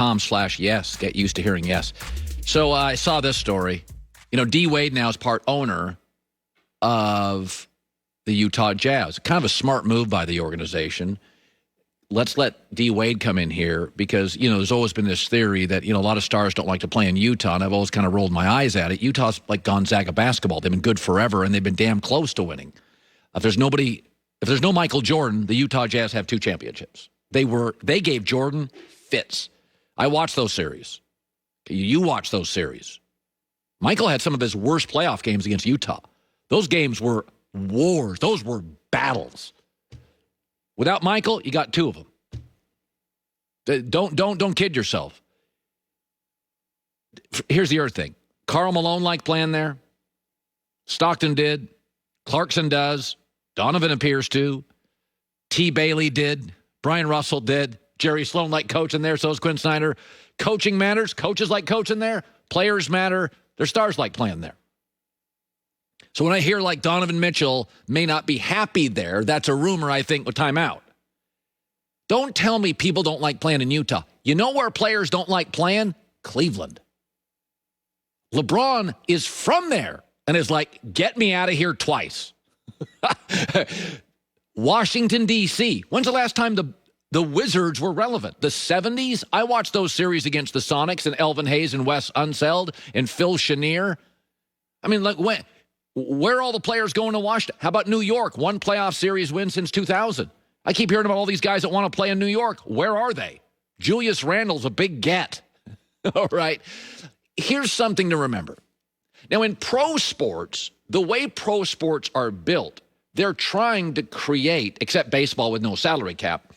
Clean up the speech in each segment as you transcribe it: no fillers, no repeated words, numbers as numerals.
com/yes. Get used to hearing yes. So I saw this story. You know, D. Wade now is part owner of the Utah Jazz. Kind of a smart move by the organization. Let's let D. Wade come in here because, you know, there's always been this theory that, you know, a lot of stars don't like to play in Utah, and I've always kind of rolled my eyes at it. Utah's like Gonzaga basketball. They've been good forever, and they've been damn close to winning. If there's no Michael Jordan, the Utah Jazz have 2 championships. They gave Jordan fits. I watched those series. You watch those series. Michael had some of his worst playoff games against Utah. Those games were wars. Those were battles. Without Michael, you got 2 of them. Don't kid yourself. Here's the other thing. Karl Malone liked playing there. Stockton did. Clarkson does. Donovan appears to. T. Bailey did. Brian Russell did. Jerry Sloan liked coaching there. So does Quinn Snyder. Coaching matters. Coaches like coaching there. Players matter. Their stars like playing there. So when I hear like Donovan Mitchell may not be happy there, that's a rumor, I think, with timeout. Don't tell me people don't like playing in Utah. You know where players don't like playing? Cleveland. LeBron is from there and is like, get me out of here twice. Washington, D.C. When's the last time the Wizards were relevant? The 70s? I watched those series against the Sonics and Elvin Hayes and Wes Unseld and Phil Chenier. I mean, like, where are all the players going to Washington? How about New York? 1 playoff series win since 2000. I keep hearing about all these guys that want to play in New York. Where are they? Julius Randle's a big get. All right. Here's something to remember. Now, in pro sports, the way pro sports are built, they're trying to create, except baseball with no salary cap,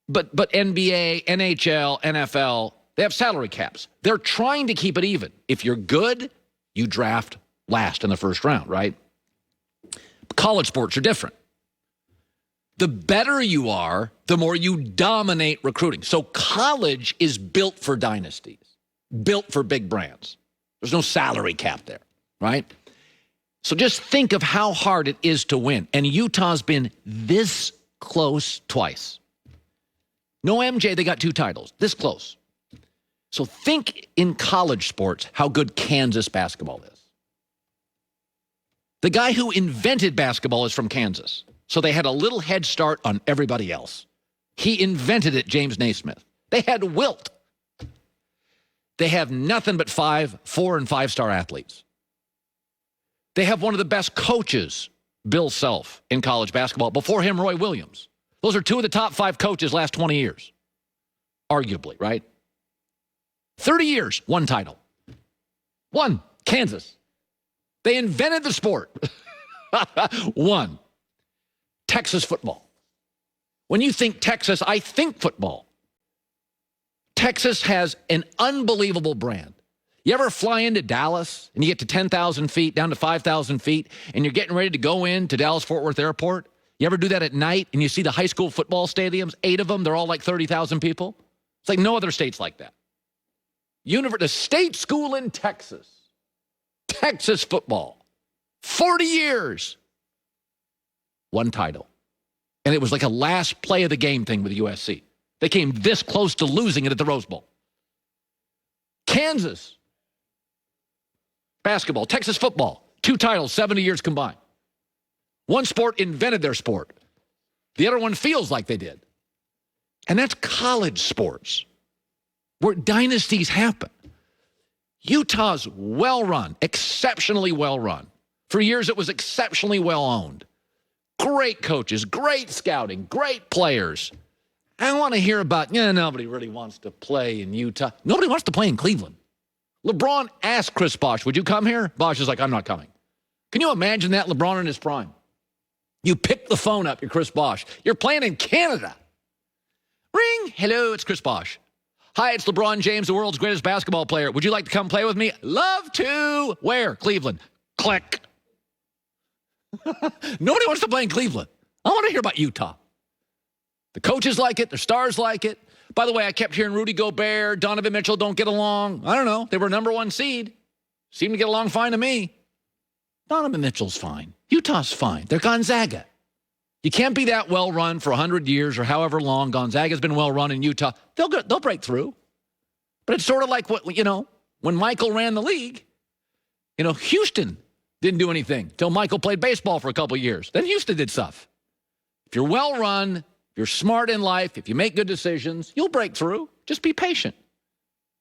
but NBA, NHL, NFL, they have salary caps. They're trying to keep it even. If you're good, you draft last in the first round, right? College sports are different. The better you are, the more you dominate recruiting. So college is built for dynasties, built for big brands. There's no salary cap there, right? So just think of how hard it is to win. And Utah's been this close twice. No MJ, they got 2 titles, this close. So think in college sports how good Kansas basketball is. The guy who invented basketball is from Kansas. So they had a little head start on everybody else. He invented it, James Naismith. They had Wilt. They have nothing but 4- and 5-star athletes. They have one of the best coaches, Bill Self, in college basketball. Before him, Roy Williams. Those are 2 of the top 5 coaches last 20 years. Arguably, right? 30 years, 1 title. 1, Kansas. They invented the sport. 1, Texas football. When you think Texas, I think football. Texas has an unbelievable brand. You ever fly into Dallas and you get to 10,000 feet, down to 5,000 feet, and you're getting ready to go into Dallas-Fort Worth Airport? You ever do that at night and you see the high school football stadiums, 8 of them, they're all like 30,000 people? It's like no other state's like that. The state school in Texas, Texas football, 40 years, 1 title. And it was like a last play of the game thing with USC. They came this close to losing it at the Rose Bowl. Kansas, basketball, Texas football, 2 titles, 70 years combined. 1 sport invented their sport. The other one feels like they did. And that's college sports, where dynasties happen. Utah's well-run, exceptionally well-run. For years, it was exceptionally well-owned. Great coaches, great scouting, great players. I want to hear about, nobody really wants to play in Utah. Nobody wants to play in Cleveland. LeBron asked Chris Bosh, would you come here? Bosh is like, I'm not coming. Can you imagine that, LeBron in his prime? You pick the phone up, you're Chris Bosh. You're playing in Canada. Ring. Hello, it's Chris Bosh. Hi, it's LeBron James, the world's greatest basketball player. Would you like to come play with me? Love to. Where? Cleveland. Click. Nobody wants to play in Cleveland. I want to hear about Utah. The coaches like it. The stars like it. By the way, I kept hearing Rudy Gobert, Donovan Mitchell don't get along. I don't know. They were #1 seed. Seemed to get along fine to me. Donovan Mitchell's fine. Utah's fine. They're Gonzaga. You can't be that well-run for 100 years or however long Gonzaga's been well-run in Utah. They'll break through. But it's sort of like what, when Michael ran the league, Houston didn't do anything until Michael played baseball for a couple of years. Then Houston did stuff. If you're well run, if you're smart in life, if you make good decisions, you'll break through. Just be patient.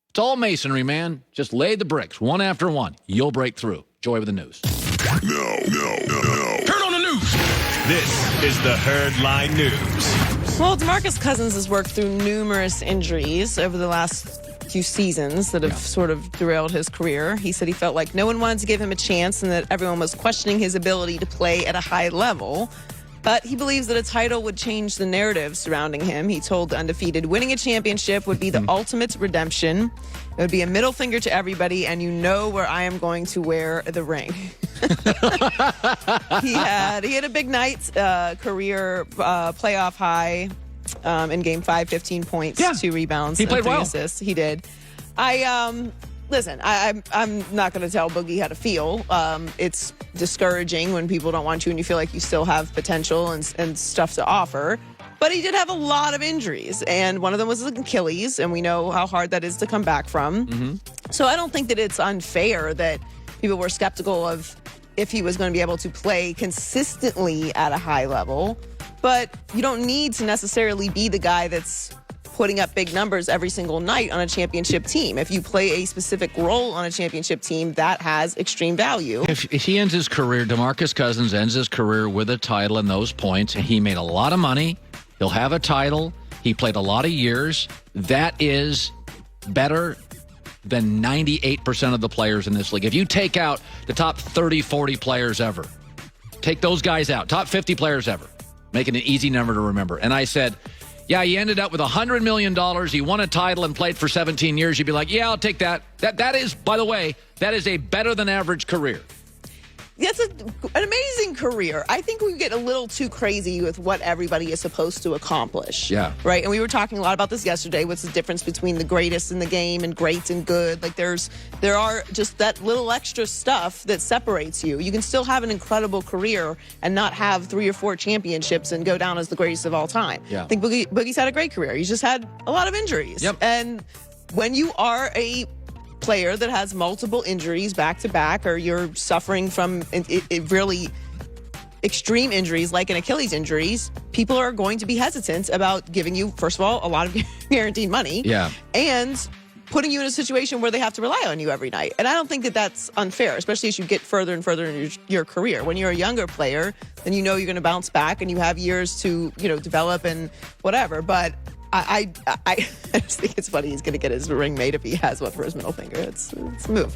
It's all masonry, man. Just lay the bricks one after one. You'll break through. Joy with the news. No. Turn on the news. This is the Herdline News. Well, DeMarcus Cousins has worked through numerous injuries over the last few seasons that have sort of derailed his career. He said he felt like no one wanted to give him a chance and that everyone was questioning his ability to play at a high level. But he believes that a title would change the narrative surrounding him. He told the Undefeated, winning a championship would be the ultimate redemption. It would be a middle finger to everybody, and you know where I am going to wear the ring. He had a big night, career playoff high in Game 5, 15 points, 2 rebounds, he played 3 well. assists. He did. Listen, I'm not going to tell Boogie how to feel. It's discouraging when people don't want you and you feel like you still have potential and stuff to offer. But he did have a lot of injuries, and one of them was his Achilles, and we know how hard that is to come back from. Mm-hmm. So I don't think that it's unfair that people were skeptical of if he was going to be able to play consistently at a high level. But you don't need to necessarily be the guy that's putting up big numbers every single night on a championship team. If you play a specific role on a championship team, that has extreme value. If he ends his career, DeMarcus Cousins ends his career with a title and those points, he made a lot of money. He'll have a title. He played a lot of years. That is better than 98% of the players in this league. If you take out the top 30, 40 players ever, take those guys out, top 50 players ever, making an easy number to remember. And I said, yeah, he ended up with $100 million. He won a title and played for 17 years. You'd be like, yeah, I'll take that. That is, by the way, that is a better than average career. That's an amazing career. I think we get a little too crazy with what everybody is supposed to accomplish. Yeah. Right? And we were talking a lot about this yesterday. What's the difference between the greatest in the game and great and good? Like there are just that little extra stuff that separates you. You can still have an incredible career and not have 3 or 4 championships and go down as the greatest of all time. Yeah. I think Boogie's had a great career. He's just had a lot of injuries. Yep. And when you are a player that has multiple injuries back to back, or you're suffering from really extreme injuries like an Achilles injuries, people are going to be hesitant about giving you, first of all, a lot of guaranteed money, and putting you in a situation where they have to rely on you every night. And I don't think that that's unfair, especially as you get further and further in your career. When you're a younger player, then you know you're going to bounce back and you have years to develop and whatever. But I just think it's funny he's going to get his ring made if he has one for his middle finger. It's a move.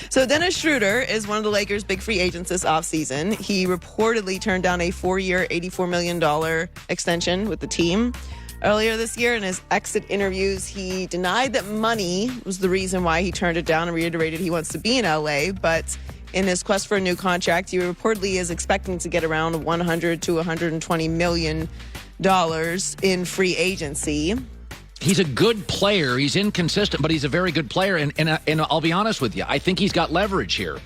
So Dennis Schroder is one of the Lakers' big free agents this offseason. He reportedly turned down a 4-year, $84 million extension with the team earlier this year. In his exit interviews, he denied that money was the reason why he turned it down and reiterated he wants to be in LA. But in his quest for a new contract, he reportedly is expecting to get around $100 to $120 million in free agency. He's a good player. He's inconsistent, but he's a very good player. And I'll be honest with you, I think he's got leverage here.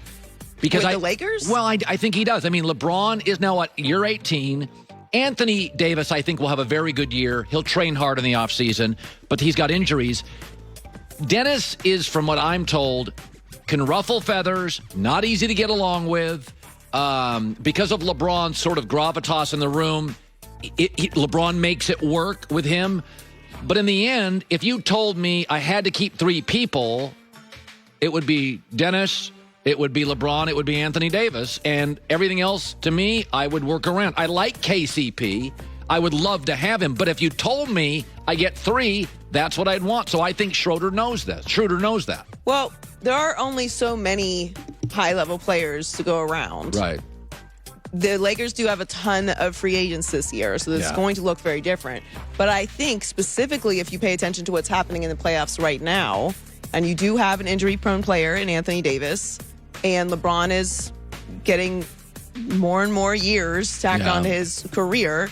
Because With the Lakers? Well, I think he does. I mean, LeBron is now at year 18. Anthony Davis, I think, will have a very good year. He'll train hard in the offseason, but he's got injuries. Dennis is, from what I'm told, can ruffle feathers, not easy to get along with. Because of LeBron's sort of gravitas in the room, LeBron makes it work with him. But in the end, if you told me I had to keep 3 people, it would be Dennis, it would be LeBron, it would be Anthony Davis. And everything else, to me, I would work around. I like KCP. I would love to have him. But if you told me I get 3, that's what I'd want. So I think Schroder knows that. Schroder knows that. Well, there are only so many high-level players to go around. Right. The Lakers do have a ton of free agents this year, so it's going to look very different. But I think specifically if you pay attention to what's happening in the playoffs right now, and you do have an injury-prone player in Anthony Davis, and LeBron is getting more and more years tacked on his career,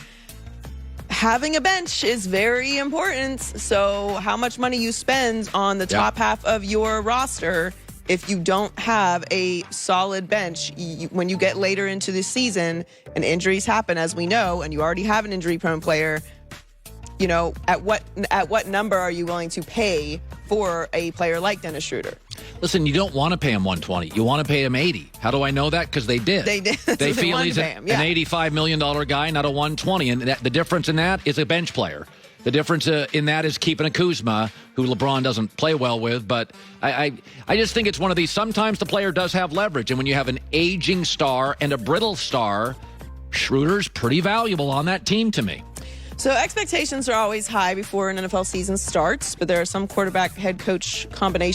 having a bench is very important. So how much money you spend on the top half of your roster, if you don't have a solid bench, when you get later into the season and injuries happen, as we know, and you already have an injury-prone player, at what number are you willing to pay for a player like Dennis Schroder? Listen, you don't want to pay him 120. You want to pay him 80. How do I know that? Because they did. They did. They So feel wanted he's to pay him, yeah. an $85 million guy, not a 120. And the difference in that is a bench player. The difference in that is keeping a Kuzma, who LeBron doesn't play well with. But I just think it's one of these. Sometimes the player does have leverage. And when you have an aging star and a brittle star, Schroeder's pretty valuable on that team to me. So expectations are always high before an NFL season starts, but there are some quarterback head coach combinations